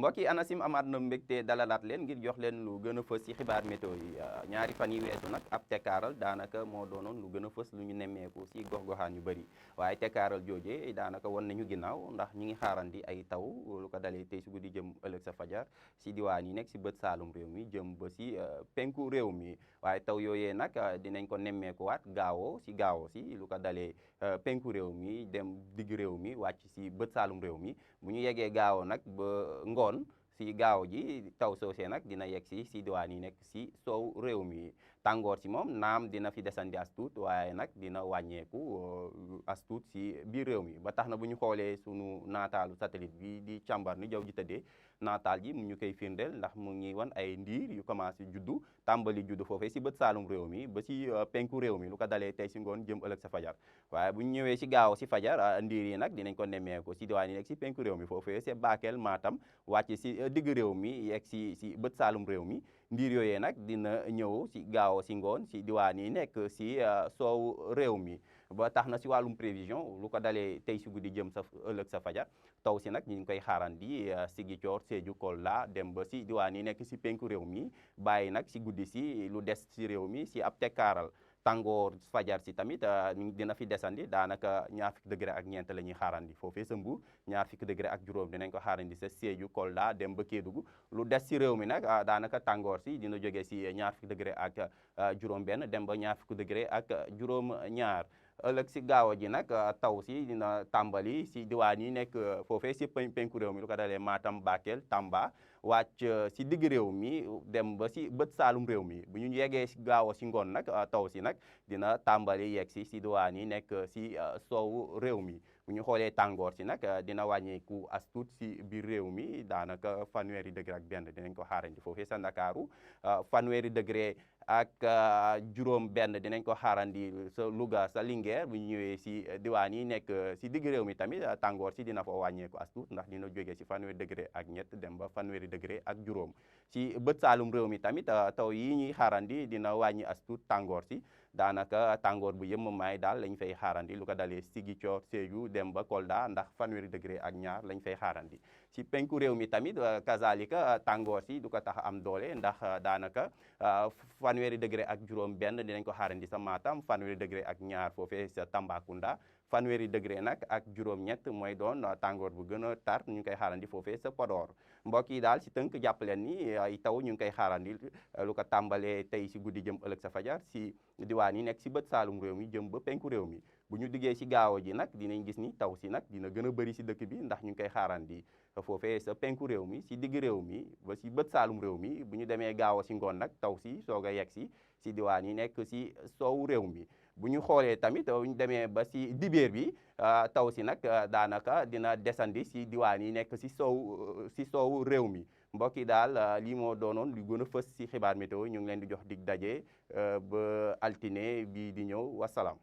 mbokk yi ANACIM amaat na mbégte dalalaat leen ngir jox leen lu gën a fës ci xibaar météo yi ñaari fan yi weesu nag ab tekkaaral daanaka moo doonoon lu gën a fës lu ñu nemmeeku ci gox-goxaan yu bëri waaye tekkaaral jooje daanaka won nañu ginnaaw ndax ñu ngi xaarandi ay taw lu ko dalee tey si guddi jëm ëllëg sa fajar ci diwaan yi nekk ci bët saalum réew mi jëm ba ci penku réew mi waaye taw yooyee nag dinañ ko nemmeekuwaat gaawo ci lu ko dalee penku réew mi dem digg réew mi wàcc ci bët saalum réew mi bu ñu yeggee gaawo nag ba ngoon si gaaw ji taw soosee nag dina yegg si diwaan yi nekk si soow réew mi tàngoor si moom naam dina fi desandi as tuut waaye nag dina wàññeeku as tuut si biir réew mi ba tax na bu ñu xoolee sunu naataalu satellite bi di càmbar ni jaww ji tëddee naataal ji mu ñu koy firndeel ndax mu ngi wan ay ndiir yu commencé juddu tàmbali juddu foofee si bët saalum réew mi ba si penku réew mi lu ko dalee tey si ngoon jëm ëllëg sa fajar waaye bu ñu ñëwee si gaaw si fajar ndiir yi nag dinañ ko nemmeeku si diwaan yi nekk si penku réew mi foofee c'est Bakel Matam wàcc si digg réew mi yegg si bët saalum réew mi ndiir yooyee nag dina ñëw si gaaw si ngoon si diwaan yi nekk si soow réew mi ba tax na si wàllum prévision lu ko dalee tey si guddi jëm sa ëllëg sa fajar taw si nag ñu ngi koy xaarandi Ziguinchor Sédhiou Kolda dem ba si diwaan yi nekk si penku réew mi bàyyi nag si guddi si lu des si réew mi si ab tekkaaral tàngoor fajar si tamit dina fi desandi daanaka ñaar fukki degré ak ñeent la ñuy xaarandi foofee sa Mbuur ñaar fukki degré ak juróom dinañ ko xaarandi sa Sédhiou Kolda dem ba Kédougou lu des si réew mi nag daanaka tàngoor si dina jóge si ñaar fukki degré ak juróom benn dem ba ñaar fukki degré ak juróom ñaar ëllëg si gaaw ji nag taw si dina tàmbali si diwaan yi nekk foofee si penku réew mi lu ko dalee Matam Bakel Tamba wàcc si digg réew mi dem ba si bët saalum réew mi bu ñu yeggee si gaaw si ngoon nag taw si nag dina tàmbali yegg si diwaan yi nekk si soowu réew mi bu ñu xoolee tàngoor si nag dina wàññeeku as tuut si biir réew mi daanaka fanweeri degré ak benn dinañ ko xaarandi foofee sa Ndakaaru fanweeri degré ak juróom benn dinañ ko xaarandi sa Louga sa Linguère bu ñu ñëwee si diwaan yi nekk si digg réew mi tamit tàngoor si dina fa wàññeeku as tuut ndax dina jógee si fanweeri degré ak ñett dem ba fanweeri degré ak juróom si bët saalum réew mi tamit taw yi ñuy xaarandi dina wàññi as tuut tàngoor si daanaka tàngoor bu yëm maay daal lañ fay xaarandi lu ko dalee Ziguinchor Sédhiou dem ba Kolda ndax fanweeri degré ak ñaar lañ fay xaarandi si penku réew mi tamit kazalika tàngoor si du ko tax am doole ndax daanaka fanweeri degré ak juróom benn dinañ ko xaarandi sa Matam fanweeri degré ak ñaar foofee sa Tambacounda fanweeri degré nag ak juróom-ñett mooy doon tàngoor bu gën a tar ñu ngi koy xaarandi foofee sa Podor mbokk yi daal si tënk jàpp leen ni ay taw ñu ngi koy xaarandi lu ko tàmbalee tey si guddi jëm ëllëg sa fajar si diwaan yi nekk si bët saalum réew mi jëm ba penku réew mi bu ñu diggee si gaaw ji nag dinañ gis ni taw si nag dina gën a bëri si dëkk bi ndax ñu ngi koy xaarandi foofee sa penku réew mi si digg réew mi ba si bët saalum réew mi bu ñu demee gaaw si ngoon nag taw si soog a yegg si diwaan yi nekk si soowu réew mi bu ñu xoolee tamit bu ñu demee ba si dibéer bi taw si nag daanaka dina desandi si diwaan yi nekk si soowu réew mi mbokk yi daal lii moo doonoon lu gën a fës si xibaar météo ñu ngi leen di jox dig daje ba altine bii di ñëw wasalaam